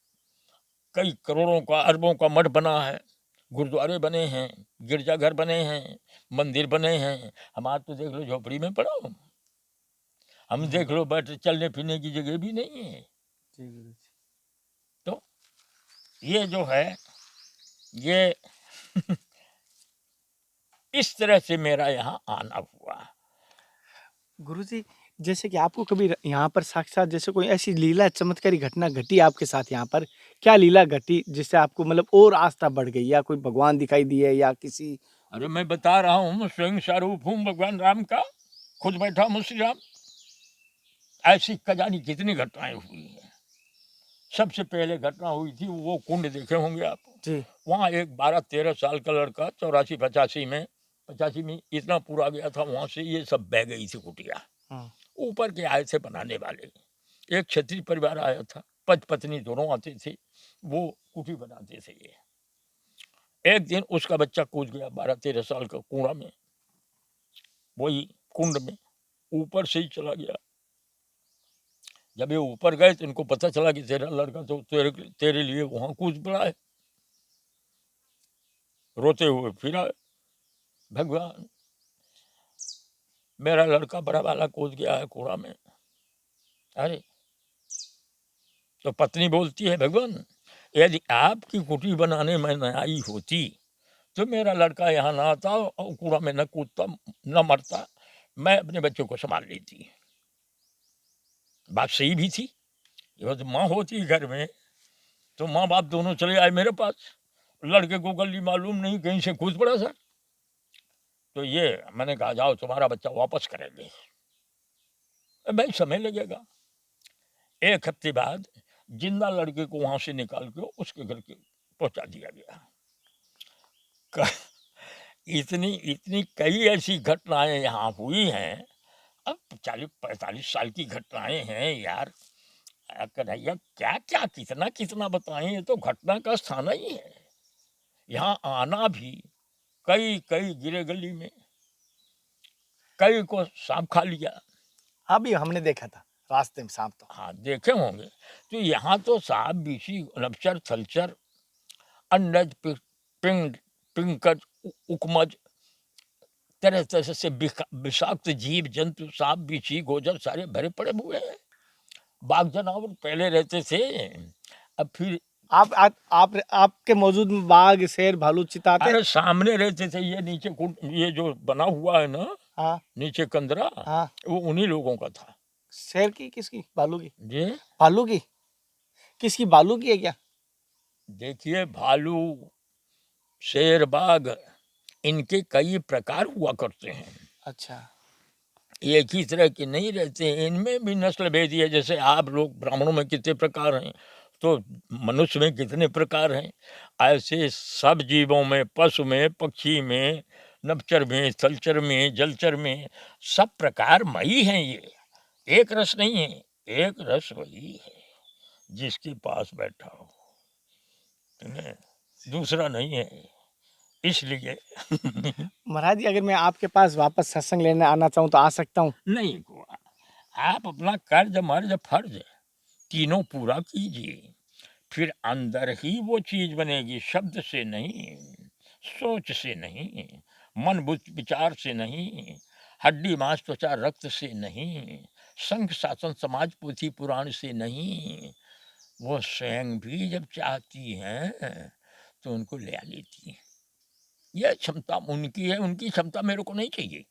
A: कई करोड़ों का, अरबों का मठ बना है, गुरुद्वारे बने हैं, गिरजाघर बने हैं, मंदिर बने हैं। हमारा तो देख लो झोपड़ी में पड़ा हूँ, हम देख लो बैठ चलने फिरने की जगह भी नहीं है। तो ये जो है ये इस तरह से मेरा यहाँ आना हुआ।
B: गुरुजी, जैसे कि आपको कभी यहाँ पर साक्षात जैसे कोई ऐसी लीला चमत्कारी घटना घटी आपके साथ यहाँ पर, क्या लीला घटी जिससे आपको मतलब और आस्था बढ़ गई, या कोई भगवान दिखाई दिए या किसी?
A: अरे मैं बता रहा हूँ, स्वयं स्वरूप हूँ भगवान राम का, खुद बैठा हूँ श्री राम। ऐसी खजानी कितनी घटनाएं हुई हैं। सबसे पहले घटना हुई थी, वो कुंड देखे होंगे आप
B: जी।
A: वहाँ, एक 12-13 साल का लड़का 84-85 में, 85 में इतना पूरा गया था, वहाँ से ये सब बह गई थी कुटिया।
B: हाँ।
A: ऊपर के आए थे बनाने वाले, एक क्षत्रिय परिवार आया था, पति पत्नी दोनों आते थे, वो कुटी बनाते थे। ये एक दिन उसका बच्चा कूद गया 12-13 साल का कुआं में, वही कुंड में, ऊपर से ही चला गया। जब ये ऊपर गए तो इनको पता चला कि तेरा लड़का तो तेरे लिए वहां कूद पड़ा है। रोते हुए फिर आए, भगवान मेरा लड़का बड़ा वाला कूद गया है कुआं में। अरे तो पत्नी बोलती है, भगवान यदि आपकी कुटी बनाने में न आई होती तो मेरा लड़का यहाँ ना आता और कुआं में न कूदता, न मरता, मैं अपने बच्चों को संभाल लेती। बात सही भी थी। तो माँ होती घर में तो माँ बाप दोनों चले आए मेरे पास, लड़के को गली मालूम नहीं, कहीं से कूद पड़ा सर। तो ये मैंने कहा जाओ तुम्हारा बच्चा वापस करेंगे, भाई समय लगेगा। एक हफ्ते बाद जिंदा लड़के को वहां से निकाल के उसके घर के पहुंचा दिया गया। इतनी इतनी कई ऐसी घटनाएं यहाँ हुई हैं। अब 40-45 साल की घटनाएं हैं यार, कन्हैया क्या क्या कितना कितना बताएं, ये तो घटना का स्थान ही है। यहाँ आना भी, कई कई गिरे गली में, कई को सांप खा लिया।
B: अभी हमने देखा था रास्ते में सांप तो।
A: हाँ, देखे होंगे। तो यहाँ तो सांप, बिच्छी, लपचर, थलचर, अंडज, पिंड, पिंकज, उकमज, तरह तरह से विषाक्त जीव जंतु, सांप, बिच्छी, गोजर सारे भरे पड़े हुए हैं। बाघ जानवर पहले रहते थे, अब फिर
B: आप आपके मौजूद में बाघ, शेर, भालू, चीता आते?
A: अरे सामने रहते थे। ये नीचे ये जो बना हुआ है ना,
B: हाँ
A: नीचे कंदरा,
B: हाँ।
A: वो उन्हीं लोगों का था।
B: शेर की किसकी? भालू की?
A: जी
B: भालू की? किसकी? भालू की है क्या?
A: देखिए, भालू, शेर, बाघ, इनके कई प्रकार हुआ करते हैं।
B: अच्छा।
A: एक ही तरह के नहीं रहते हैं, इनमें भी नस्ल भेदी है। जैसे आप लोग ब्राह्मणों में कितने प्रकार हैं, तो मनुष्य में कितने प्रकार हैं, ऐसे सब जीवों में, पशु में, पक्षी में, नभचर में, थलचर में, जलचर में, सब प्रकार मई हैं। ये एक रस नहीं है, एक रस वही है जिसके पास बैठा हो, तुम्हें दूसरा नहीं है। इसलिए
B: महाराज जी, अगर मैं आपके पास वापस सत्संग लेने आना चाहूँ तो आ सकता हूँ?
A: नहीं को, आप अपना कर्ज मर्ज फर्ज तीनों पूरा कीजिए, फिर अंदर ही वो चीज बनेगी। शब्द से नहीं, सोच से नहीं, मन बुद्धि विचार से नहीं, हड्डी मांस त्वचा रक्त से नहीं, संघ शासन समाज पोथी पुराण से नहीं। वो स्वयं भी जब चाहती हैं तो उनको ले लेती हैं। यह क्षमता उनकी है, उनकी क्षमता मेरे को नहीं चाहिए।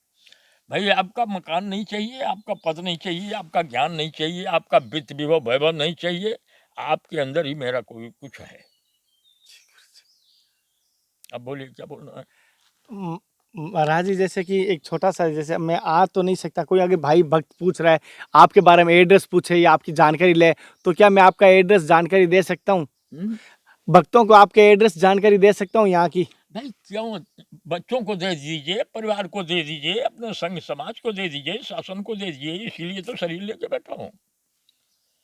A: भाई, आपका मकान नहीं चाहिए, आपका पद नहीं चाहिए, आपका ज्ञान नहीं चाहिए, आपका वित्त विभव वैभव नहीं चाहिए, आपके अंदर ही मेरा कोई कुछ है। अब बोलिए क्या बोलना है।
B: म- महाराज जी, जैसे कि एक छोटा सा, जैसे मैं आ तो नहीं सकता, कोई अगर भाई भक्त पूछ रहा है आपके बारे में, एड्रेस पूछे या आपकी जानकारी ले, तो क्या मैं आपका एड्रेस जानकारी दे सकता हूँ? भक्तों को आपके एड्रेस जानकारी दे सकता हूँ यहाँ की?
A: भाई क्यों, बच्चों को दे दीजिए, परिवार को दे दीजिए, अपने संघ समाज को दे दीजिए, शासन को दे दीजिए। इसीलिए तो शरीर लेके बैठा हूँ।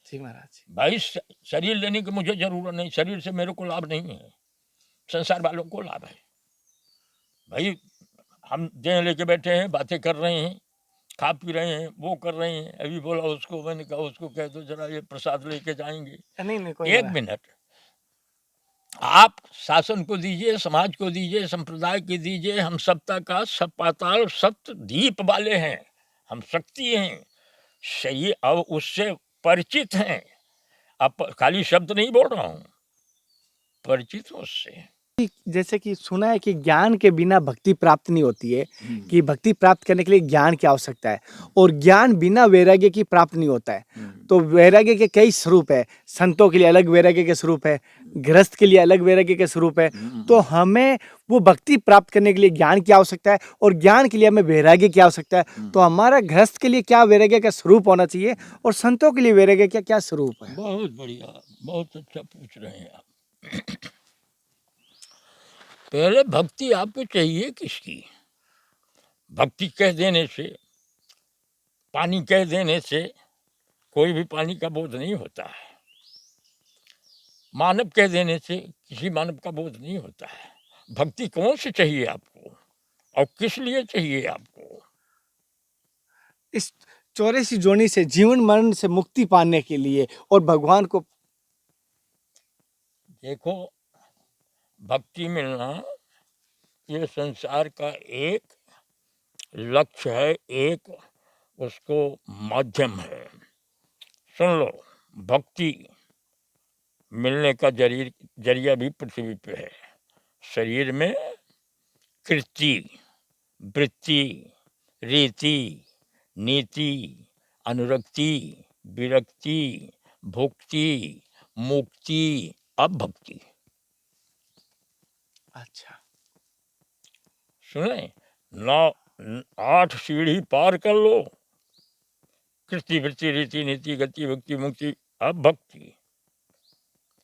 B: जी महाराज जी।
A: भाई, शरीर लेने की मुझे जरूरत नहीं, शरीर से मेरे को लाभ नहीं है, संसार वालों को लाभ है। भाई, हम देह लेके बैठे हैं, बातें कर रहे हैं, खा पी रहे हैं, वो कर रहे हैं। अभी बोला उसको, मैंने कहा उसको कह दो जरा ये प्रसाद लेके जाएंगे।
B: नहीं नहीं, कोई
A: एक मिनट, आप शासन को दीजिए, समाज को दीजिए, संप्रदाय की दीजिए। हम सत्ता का सब पाताल सप्त दीप वाले हैं, हम शक्ति हैं, सही, अब उससे परिचित हैं। अब खाली शब्द नहीं बोल रहा हूँ, परिचित हूँ उससे।
B: जैसे कि सुना है कि ज्ञान के बिना भक्ति प्राप्त नहीं होती है, कि भक्ति प्राप्त करने के लिए ज्ञान की आवश्यकता है, और ज्ञान बिना वैराग्य की प्राप्त नहीं होता है। तो वैराग्य के कई स्वरूप है, संतों के लिए अलग वैराग्य के स्वरूप है, गृहस्थ के लिए अलग वैराग्य के स्वरूप है। तो हमें वो भक्ति प्राप्त करने के लिए ज्ञान की आवश्यकता है, और ज्ञान के लिए हमें वैराग्य की आवश्यकता है। तो हमारा गृहस्थ के लिए क्या वैराग्य का स्वरूप होना चाहिए, और संतों के लिए वैराग्य का क्या स्वरूप है?
A: बहुत बढ़िया, बहुत अच्छा पूछ रहे हैं आप। पहले भक्ति आपको चाहिए किसकी? भक्ति कह देने से, पानी कह देने से कोई भी पानी का बोध नहीं होता है। मानव कह देने से किसी मानव का बोध नहीं होता है। भक्ति कौन सी चाहिए आपको और किस लिए चाहिए आपको?
B: इस 84 जोनी से, जीवन मरण से मुक्ति पाने के लिए, और भगवान को
A: देखो, भक्ति मिलना ये संसार का एक लक्ष्य है, एक उसको माध्यम है। सुन लो, भक्ति मिलने का जरिया भी पृथ्वी पे है। शरीर में कृति, वृत्ति, रीति, नीति, अनुरक्ति, विरक्ति, भुक्ति, मुक्ति, अब भक्ति।
B: अच्छा,
A: सुने, 8 सीढ़ी पार कर लो, कृति, वृत्ति, रीति, नीति, गति, भक्ति, मुक्ति, अब भक्ति।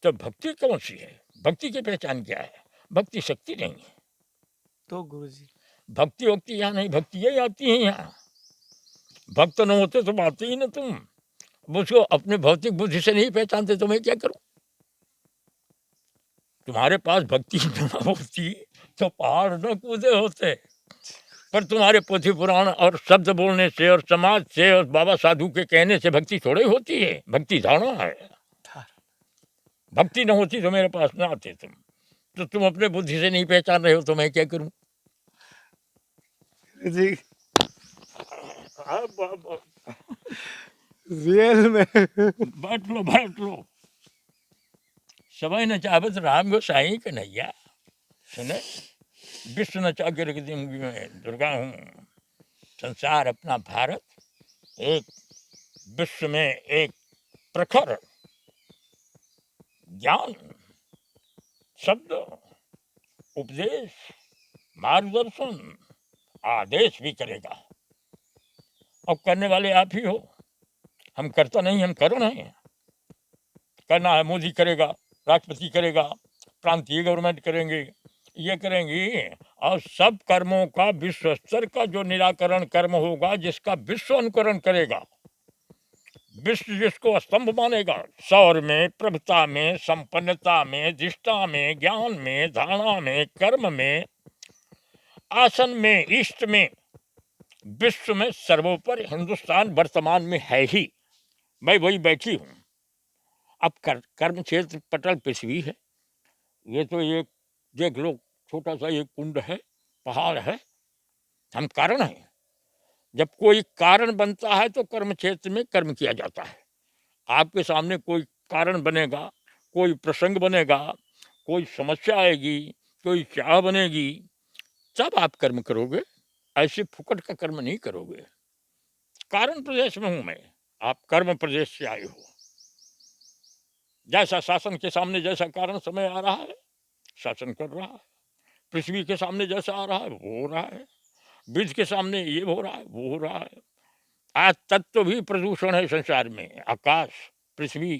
A: तो भक्ति कौन सी है? भक्ति की पहचान क्या है? भक्ति शक्ति नहीं है।
B: तो गुरुजी,
A: भक्ति वक्ति यहाँ नहीं, भक्ति यही आती है यहाँ। भक्त न होते तो आते ही ना तुम। मुझको अपने भौतिक बुद्धि से नहीं पहचानते तो मैं क्या करूं? तुम्हारे पास भक्ति न होती तो पहाड़ न कूदे होते। पर तुम्हारे पोथी पुराण और शब्द बोलने से और समाज से और बाबा साधु के कहने से भक्ति थोड़ी होती है। भक्ति धारणा है। भक्ति न होती तो मेरे पास ना आते तुम। तो तुम अपने बुद्धि से नहीं पहचान रहे हो तो मैं क्या करूं?
B: जी रियल में
A: बैठ लो। समय न चाहत राम गोसाई कन्हैया। सुने, विश्व न चाह रख दी में दुर्गा हूँ। संसार अपना भारत, एक विश्व में एक प्रखर ज्ञान, शब्द, उपदेश, मार्गदर्शन, आदेश भी करेगा। अब करने वाले आप ही हो। हम करता नहीं, हम करण हैं। करना है मोदी करेगा, राष्ट्रपति करेगा, प्रांतीय गवर्नमेंट करेंगे, ये करेंगे। और सब कर्मों का विश्व स्तर का जो निराकरण कर्म होगा, जिसका विश्व अनुकरण करेगा, विश्व जिसको स्तंभ मानेगा, सौर में, प्रभुता में, संपन्नता में, दिष्टा में, ज्ञान में, धारणा में, कर्म में, आसन में, इष्ट में, विश्व में सर्वोपरि हिंदुस्तान वर्तमान में है ही। मैं वही बैठी हूँ। अब कर्म क्षेत्र पटल पृथ्वी है। ये तो एक देख लो, छोटा सा एक कुंड है, पहाड़ है। हम कारण हैं। जब कोई कारण बनता है तो कर्म क्षेत्र में कर्म किया जाता है। आपके सामने कोई कारण बनेगा, कोई प्रसंग बनेगा, कोई समस्या आएगी, कोई चाह बनेगी, तब आप कर्म करोगे। ऐसे फुकट का कर्म नहीं करोगे। कारण प्रदेश में हूं मैं, आप कर्म प्रदेश से आए हो। जैसा शासन के सामने जैसा कारण समय आ रहा है, शासन कर रहा है। पृथ्वी के सामने जैसा आ रहा है वो हो रहा है। बीज के सामने ये हो रहा है, वो हो रहा है। आज तत्व भी प्रदूषण है संसार में। आकाश, पृथ्वी,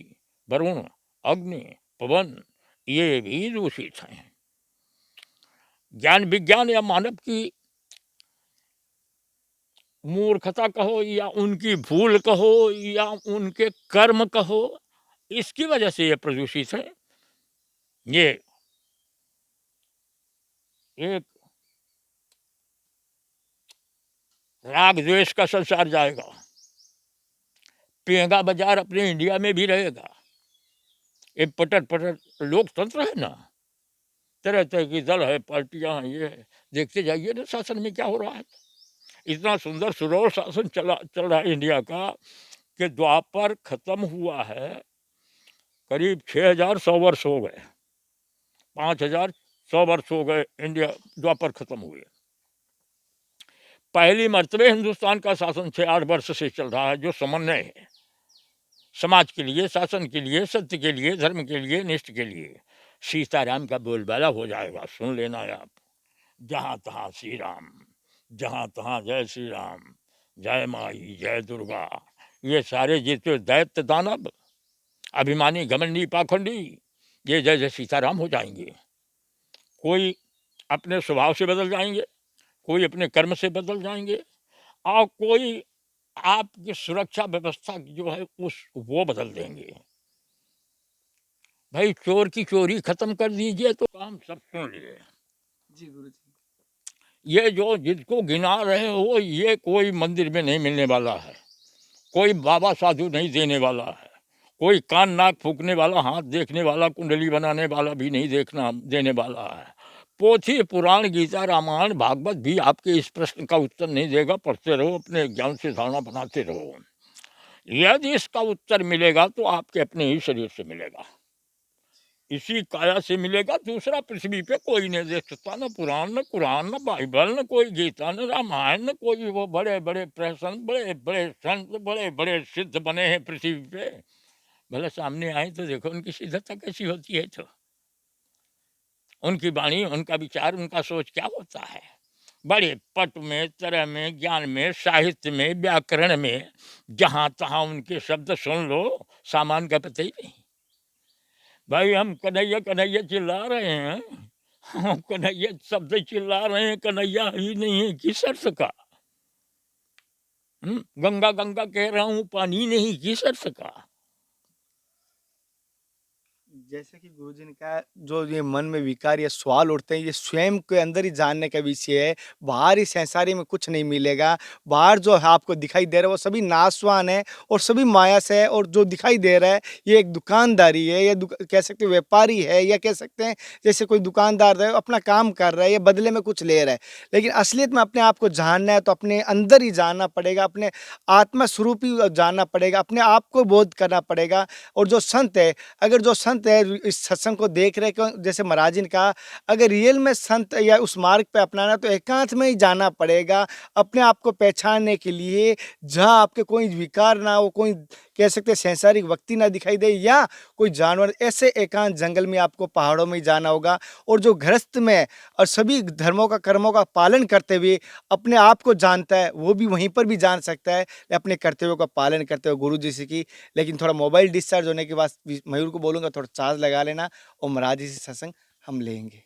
A: वरुण, अग्नि, पवन, ये भी दूषित हैं। ज्ञान विज्ञान या मानव की मूर्खता कहो या उनकी भूल कहो या उनके कर्म कहो, इसकी वजह से ये प्रदूषित है। ये एक राग द्वेष का संसार जाएगा। पेंगा बाजार अपने इंडिया में भी रहेगा। ये पटर लोकतंत्र है ना, तरह तरह की दल है, पार्टियां हैं। ये देखते जाइए ना शासन में क्या हो रहा है। इतना सुंदर सुरौल शासन चल रहा है इंडिया का कि द्वापर खत्म हुआ है, करीब 6100 वर्ष हो गए, 5100 वर्ष हो गए इंडिया द्वापर खत्म हुए। पहली मर्तबे हिंदुस्तान का शासन 6-8 वर्ष से चल रहा है, जो समन्वय है समाज के लिए, शासन के लिए, सत्य के लिए, धर्म के लिए, निष्ठ के लिए। सीताराम का बोलबाला हो जाएगा, सुन लेना आप। जहाँ तहाँ श्री राम, जहाँ तहाँ जय श्री राम, जय माई, जय दुर्गा। ये सारे जितने दैत्य दानव, अभिमानी, घमंडी, पाखंडी, ये जय जय सीताराम हो जाएंगे। कोई अपने स्वभाव से बदल जाएंगे, कोई अपने कर्म से बदल जाएंगे, और कोई आपकी सुरक्षा व्यवस्था जो है वो बदल देंगे। भाई चोर की चोरी खत्म कर दीजिए तो काम सब सुन लिए।
B: जी गुरु जी।
A: ये जो जिसको गिना रहे हो, ये कोई मंदिर में नहीं मिलने वाला है, कोई बाबा साधु नहीं देने वाला है, कोई कान नाक फूकने वाला, हाथ देखने वाला, कुंडली बनाने वाला भी नहीं देने वाला है। पोथी पुराण गीता रामायण भागवत भी आपके इस प्रश्न का उत्तर नहीं देगा। पढ़ते रहो, अपने ज्ञान से धारणा बनाते रहो। यदि इसका उत्तर मिलेगा तो आपके अपने ही शरीर से मिलेगा, इसी काया से मिलेगा। दूसरा पृथ्वी पे कोई नहीं दे सकता, न पुराण, न कुरान, न बाइबल, न कोई गीता, न रामायण, न कोई वो बड़े बड़े प्रसंग, बड़े बड़े संत, बड़े बड़े सिद्ध बने हैं पृथ्वी पे। भले सामने आए तो देखो उनकी सिद्धता कैसी होती है। तो उनकी वाणी, उनका विचार, उनका सोच क्या होता है। बड़े पट में, तरह में, ज्ञान में, साहित्य में, व्याकरण में, जहाँ तहाँ उनके शब्द सुन लो, सामान का पता ही नहीं। भाई हम कन्हैया कन्हैया चिल्ला रहे हैं, हम कन्हैया शब्द चिल्ला रहे हैं, कन्हैया ही नहीं है किस अर्थ का। गंगा गंगा कह रहा हूँ, पानी नहीं किस अर्थ का।
B: जैसे कि गुरुजी ने कहा, जो ये मन में विकार या सवाल उठते हैं, ये स्वयं के अंदर ही जानने का विषय है। बाहर इस संसारी में कुछ नहीं मिलेगा। बाहर जो है आपको दिखाई दे रहा है वो सभी नाशवान है और सभी माया से है, और जो दिखाई दे रहा है ये एक दुकानदारी है, या कह सकते हैं व्यापारी है, या कह सकते हैं जैसे कोई दुकानदार है अपना काम कर रहा है या बदले में कुछ ले रहा है। लेकिन असलियत में अपने आप को जानना है तो अपने अंदर ही जानना पड़ेगा, अपने आत्मा स्वरूप ही जानना पड़ेगा, अपने आप को बोध करना पड़ेगा। और जो संत है, अगर जो संत है इस सत्संग को देख रहे हैं, जैसे महाराज जी ने कहा, अगर रियल में संत या उस मार्ग पे अपनाना तो एकांत में ही जाना पड़ेगा अपने आप को पहचानने के लिए, जहाँ आपके कोई विकार ना हो, कोई कह सकते हैं सांसारिक व्यक्ति ना दिखाई दे या कोई जानवर। ऐसे एकांत जंगल में आपको पहाड़ों में ही जाना होगा। और जो गृहस्थ में और सभी धर्मों का कर्मों का पालन करते हुए अपने आप को जानता है, वो भी वहीं पर भी जान सकता है अपने कर्तव्यों का पालन करते हुए गुरु जी से की। लेकिन थोड़ा मोबाइल डिस्चार्ज होने के बाद मयूर को बोलूँगा थोड़ा चार्ज लगा लेना, और महाराज जी से सत्संग हम लेंगे।